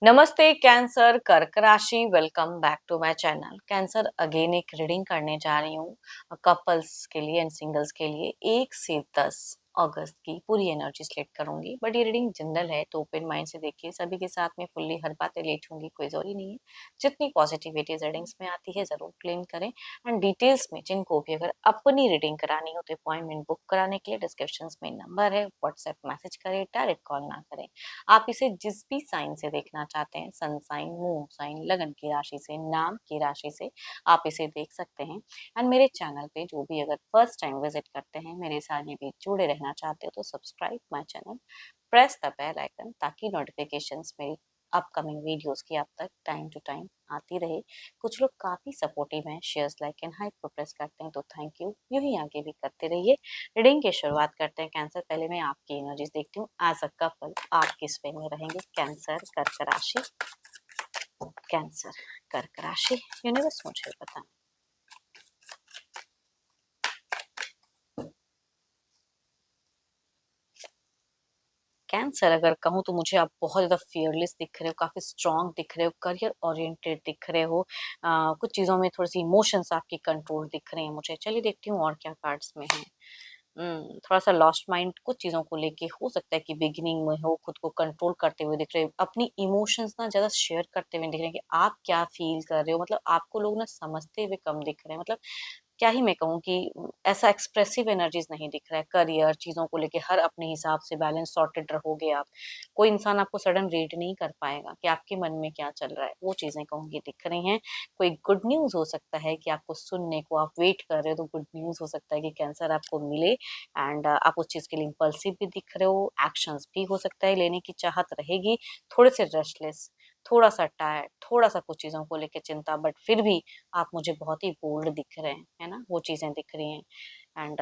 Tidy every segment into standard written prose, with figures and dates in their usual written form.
नमस्ते कैंसर कर्क राशि। Welcome back to my channel. Cancer again एक रीडिंग करने जा रही हूँ कपल्स के लिए एंड सिंगल्स के लिए 1 से 10 अगस्त की पूरी एनर्जी सेलेक्ट करूंगी। बट ये रीडिंग जनरल है तो ओपन माइंड से देखिए। सभी के साथ में फुल्ली हर बातें लेट होंगी, कोई जरूरी नहीं है। जितनी पॉजिटिविटी रीडिंग्स में आती है जरूर क्लेम करें। एंड डिटेल्स में जिनको भी अगर अपनी रीडिंग करानी हो तो अपॉइंटमेंट बुक कराने के लिए डिस्क्रिप्शन में नंबर है, व्हाट्सएप मैसेज करें, डायरेक्ट कॉल ना करें। आप इसे जिस भी साइन से देखना चाहते हैं, सन साइन, मून साइन, लगन की राशि से, नाम की राशि से आप इसे देख सकते हैं। एंड मेरे चैनल पे जो भी अगर फर्स्ट टाइम विजिट करते हैं, मेरे साथ ये भी जुड़े रहना चाहते हो तो subscribe my channel, press the bell icon ताकि नोटिफिकेशंस मेरी अपकमिंग वीडियोस की आप तक टाइम टू टाइम आती रहे। कुछ लोग काफी सपोर्टिव हैं, शेयर्स लाइक एंड हाइप को प्रेस करते हैं तो थैंक यू। यूं ही आगे भी करते रहिए। रीडिंग की शुरुआत करते हैं कैंसर। पहले मैं आपकी एनर्जीज देखती हूँ। एज अ कपल आप किस वे में रहेंगे? कैंसर कर्क राशि, कैंसर कर्क राशि। यूनिवर्स मुझे बताएं। कैंसर अगर कहूँ तो मुझे आप बहुत ज़्यादा फियरलेस दिख रहे हो, काफ़ी स्ट्रांग दिख रहे हो, करियर ओरिएंटेड दिख रहे हो। कुछ चीज़ों में थोड़ी सी इमोशंस आपकी कंट्रोल दिख रहे हैं मुझे। चलिए देखती हूँ और क्या कार्ड्स में है। थोड़ा-सा लॉस्ट माइंड कुछ चीज़ों को लेके हो सकता है कि बिगिनिंग में हो, खुद को कंट्रोल करते हुए दिख रहे हो। अपनी इमोशंस ना ज़्यादा शेयर करते हुए दिख रहे हैं कि आप क्या फ़ील कर रहे हो। मतलब आपको लोग ना समझते हुए कम दिख रहे हैं। मतलब क्या ही मैं कहूँ कि ऐसा एक्सप्रेसिव एनर्जीज़ नहीं दिख रहा है। करियर, चीज़ों को लेके हर अपने हिसाब से बैलेंस सॉर्टेड रहोगे आप। कोई इंसान आपको सडन रीड नहीं कर पाएगा कि आपके मन में क्या चल रहा है। वो चीज़ें कहूँगी दिख रही हैं। कोई गुड न्यूज़ हो सकता है कि आपको सुनने को आप वेट कर रहे हो, तो गुड न्यूज़ हो सकता है कि कैंसर आपको मिले। एंड आप उस चीज़ के लिए इम्पल्सिव भी दिख रहे हो, एक्शंस भी हो सकता है लेने की चाहत रहेगी, थोड़े से रेस्टलेस, थोड़ा-सा टायर्ड, थोड़ा-सा कुछ चीज़ों को लेके चिंता, बट फिर भी आप मुझे बहुत ही बोल्ड दिख रहे हैं, है ना? वो चीज़ें दिख रही हैं। एंड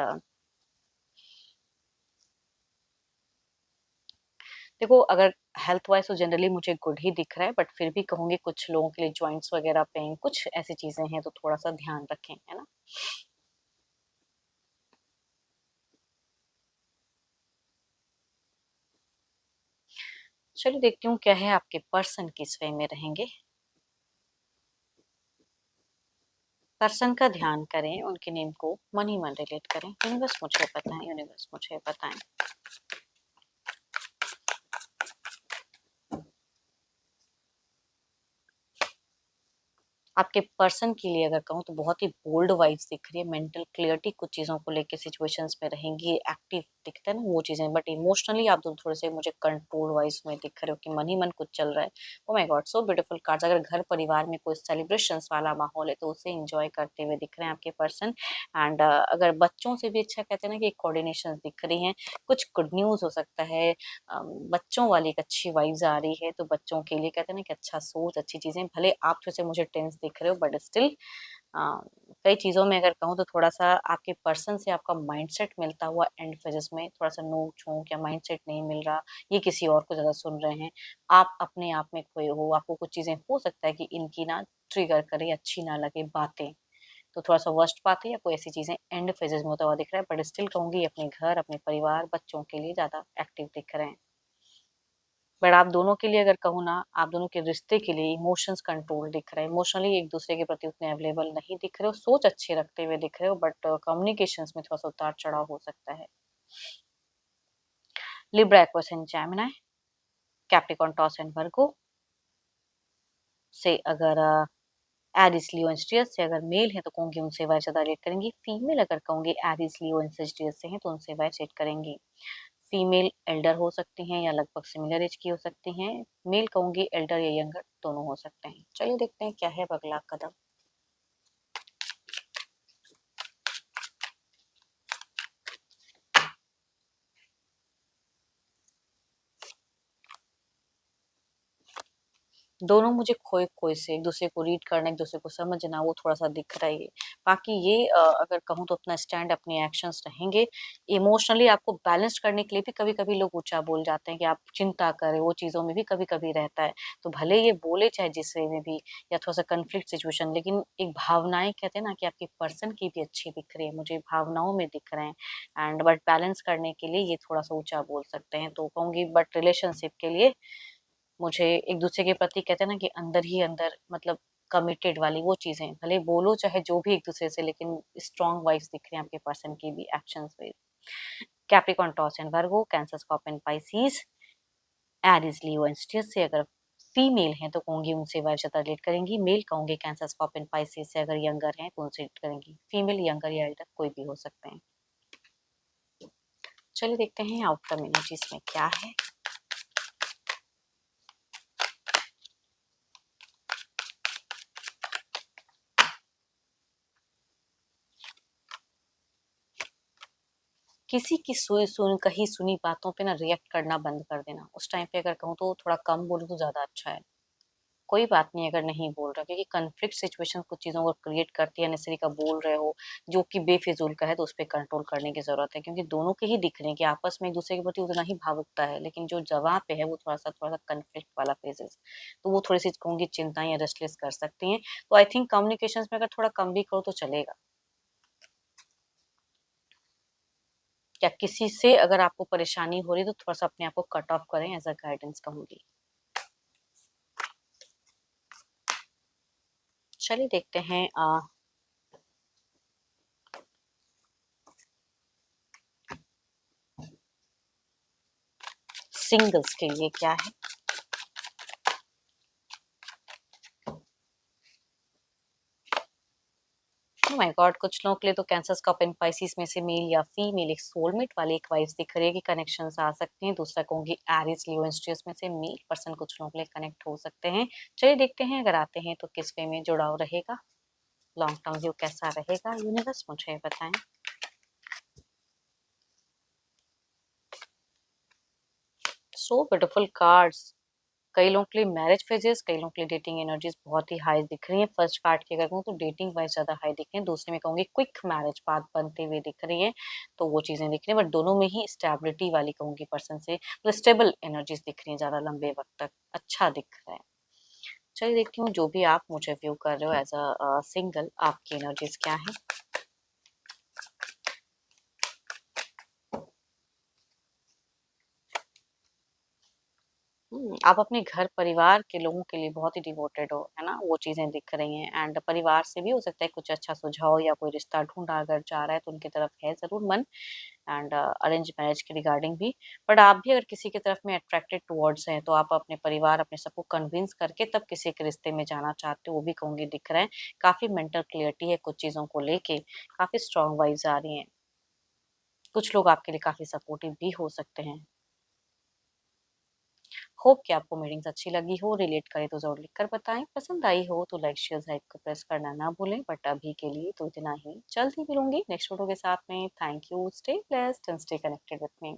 देखो, अगर हेल्थ वाइज़ तो जनरली मुझे गुड ही दिख रहा है, बट फिर भी कहूँगी कुछ लोगों के लिए जॉइंट्स वगैरह पेन, कुछ ऐसी चीज़ें हैं तो थोड़ा-सा ध्यान रखें, है ना? चलिए देखती हूँ क्या है आपके पर्सन किस वे में रहेंगे। पर्सन का ध्यान करें, उनके नेम को मन ही मन रिलेट करें। यूनिवर्स मुझे बताएं, यूनिवर्स मुझे बताएं। आपके पर्सन के लिए अगर कहूँ तो बहुत ही बोल्ड वाइब्स दिख रही है, मेंटल क्लियरिटी कुछ चीज़ों को लेके सिचुएशंस में रहेंगी, एक्टिव दिखता है ना वो चीज़ें, बट इमोशनली आप दोनों थोड़े से मुझे कंट्रोल वाइज में दिख रहे हो कि मन ही मन कुछ चल रहा है। Oh my God, so beautiful cards. अगर घर परिवार में कोई सेलिब्रेशंस वाला माहौल है तो उसे एंजॉय करते हुए दिख रहे हैं आपके पर्सन। एंड अगर बच्चों से भी अच्छा कहते हैं ना कि कोऑर्डिनेशन दिख रही हैं। कुछ गुड न्यूज़ हो सकता है। बच्चों वाली एक अच्छी वाइब्स आ रही है तो बच्चों के लिए कहते हैं ना कि अच्छा सोच, अच्छी चीज़ें, भले आप थोड़े से मुझे टेंस दिख रहे हो बट स्टिल अ, कई चीज़ों में अगर कहूँ तो थोड़ा-सा आपके पर्सन से आपका माइंडसेट मिलता हुआ एंड फेजेस में थोड़ा-सा नोक-झोंक या माइंडसेट नहीं मिल रहा, ये किसी और को ज़्यादा सुन रहे हैं। आप अपने आप में खोए हो, आपको कुछ चीज़ें हो सकता है कि इनकी ना ट्रिगर करे, अच्छी ना लगे बातें, तो थोड़ा-सा वर्स्ट बात है या कोई ऐसी चीज़ें एंड फेजेस में होता हुआ दिख रहा है, बट स्टिल कहूँगी अपने घर, अपने परिवार, बच्चों के लिए ज़्यादा एक्टिव दिख रहे हैं। बट आप दोनों के लिए अगर कहूँ ना, आप दोनों के रिश्ते के लिए इमोशंस कंट्रोल दिख रहे हैं। इमोशनली एक-दूसरे के प्रति उतने अवेलेबल नहीं दिख रहे हो, सोच अच्छी रखते हुए दिख रहे हो, बट कम्युनिकेशंस में थोड़ा-सा उतार-चढ़ाव हो सकता है। Libra, aqueous and Gemini, Capricorn, taurus and वर्गो से अगर एरीज, लियो एंड स्टियर्स से अगर मेल है तो कहूँगी उनसे वाइब ज़्यादा रिलेट करेंगी। फीमेल अगर कहूँगी एरीज, लियो एंड सजिटियस से हैं तो उनसे वाइब सेट करेंगी। फीमेल एल्डर हो सकती हैं या लगभग सिमिलर एज की हो सकती हैं। मेल कहूँगी एल्डर या यंगर दोनों हो सकते हैं। चलिए देखते हैं क्या है अब अगला कदम। दोनों मुझे खोए-खोए से एक-दूसरे को रीड करना, एक-दूसरे को समझना वो थोड़ा-सा दिख रहा ही है। बाकी ये अगर कहूँ तो अपना स्टैंड, अपने एक्शंस रहेंगे। इमोशनली आपको बैलेंस करने के लिए भी कभी-कभी लोग ऊँचा बोल जाते हैं कि आप चिंता करें, वो चीज़ों में भी कभी-कभी रहता है। तो भले ये बोले चाहे जिस वे में भी या थोड़ा-सा कॉन्फ्लिक्ट सिचुएशन, लेकिन एक भावनाएँ कहते हैं ना कि आपकी पर्सन की भी अच्छी दिख रही है, मुझे भावनाओं में दिख रहे हैं। एंड बट बैलेंस करने के लिए ये थोड़ा-सा ऊँचा बोल सकते हैं। तो कहूँगी बट रिलेशनशिप के लिए मुझे एक दूसरे के प्रति कहते हैं ना कि अंदर ही अंदर मतलब कमिटेड वाली वो चीजें, भले बोलो चाहे जो भी एक दूसरे से, लेकिन स्ट्रॉन्ग वाइब्स दिख रहे हैं आपके पर्सन की भी एक्शंस में। Capricorn, Taurus and Virgo, Cancer, Scorpion, Pisces, Aries, Leo and स्टियर्स से अगर फीमेल हैं तो कहूंगी उनसे वाइफ ज्यादा रिलेट करेंगी। मेल कहूंगी कैंसर, स्कॉर्पियन, पाइसिस से अगर यंगर हैं तो उनसे रिलेट करेंगी। फीमेल, यंगर या एल्डर कोई भी हो सकते हैं। चलिए देखते हैं आउटकम एनर्जीज में क्या है। किसी की कही सुनी बातों पे ना रिएक्ट करना बंद कर देना। उस टाइम पे अगर कहूँ तो थोड़ा कम बोलूँ तो ज्यादा अच्छा है। कोई बात नहीं अगर नहीं बोल रहा, क्योंकि कॉन्फ्लिक्ट सिचुएशन कुछ चीजों को क्रिएट करती है। नेसेसरी का बोल रहे हो जो कि बेफिजूल का है तो उस पर कंट्रोल करने की जरूरत है, क्योंकि दोनों के ही दिख रहे हैं कि आपस में एक दूसरे के प्रति उतना ही भावुकता है, लेकिन जो जवाब पे है वो थोड़ा सा कन्फ्लिक्ट वाला फेजेस। तो वो थोड़ी सी कहूंगी चिंताएं या रेस्टलेस कर सकती हैं। तो आई थिंक कम्युनिकेशन में अगर थोड़ा कम भी करो तो चलेगा। या किसी से अगर आपको परेशानी हो रही है तो थोड़ा सा अपने आप को कट ऑफ करें, एज अ गाइडेंस कहूंगी। चलिए देखते हैं सिंगल्स के लिए क्या है। माय गॉड, कुछ लोगों के लिए तो कैंसर, स्कॉर्पियो, पाइसिस में से मेल या फीमेल एक सोलमेट वाली एक वाइब्स दिख रही है कि कनेक्शन आ सकते हैं। दूसरा कहूंगी एरिस, लियो एंड स्ट्रियस में से मेल पर्सन कुछ लोगों के लिए कनेक्ट हो सकते हैं। चलिए देखते हैं अगर आते हैं तो किस वे में जुड़ाव रहेगा, लॉन्ग टर्म व्यू कैसा रहेगा, यूनिवर्स मुझे बताएं। So beautiful cards. कई लोगों के लिए मैरिज फेजेस, कई लोगों के लिए डेटिंग एनर्जीज बहुत ही हाई दिख रही है। फर्स्ट कार्ड की अगर कहूँ तो डेटिंग वाइज ज्यादा हाई दिख रही है। दूसरे में कहूंगी क्विक मैरिज पाथ बनते हुए दिख रही है। तो वो चीजें दिख रही है, बट दोनों में ही स्टेबिलिटी वाली कहूंगी पर्सन से मतलब स्टेबल एनर्जीज दिख रही है ज्यादा लंबे वक्त तक, अच्छा दिख रहा है। चलिए देखती हूँ जो भी आप मुझे व्यू कर रहे हो एज अ सिंगल, आपकी एनर्जीज क्या है। आप अपने घर परिवार के लोगों के लिए बहुत ही डिवोटेड हो, है ना, वो चीजें दिख रही हैं। एंड परिवार से भी हो सकता है कुछ अच्छा सुझाव या कोई रिश्ता ढूंढा अगर जा रहा है तो उनकी तरफ है जरूर मन। एंड अरेंज मैरिज के रिगार्डिंग भी। बट आप भी अगर किसी की तरफ में अट्रैक्टेड टुवर्ड्स हैं तो आप अपने परिवार अपने सबको कन्विंस करके तब किसी के रिश्ते में जाना चाहते हो, वो भी कहूंगी दिख रहा है। काफी मेंटल क्लियरिटी है कुछ चीजों को लेके, काफी स्ट्रांग वाइब्स आ रही हैं। कुछ लोग आपके लिए काफी सपोर्टिव भी हो सकते हैं। होप कि आपको मीटिंग्स अच्छी लगी हो, रिलेट करे तो जरूर लिखकर बताएं। पसंद आई हो तो लाइक शेयर लाइक को प्रेस करना ना भूलें। बट अभी के लिए तो इतना ही, जल्द ही मिलूंगी नेक्स्ट वीडियो के साथ में। Thank you, stay blessed and stay connected with me.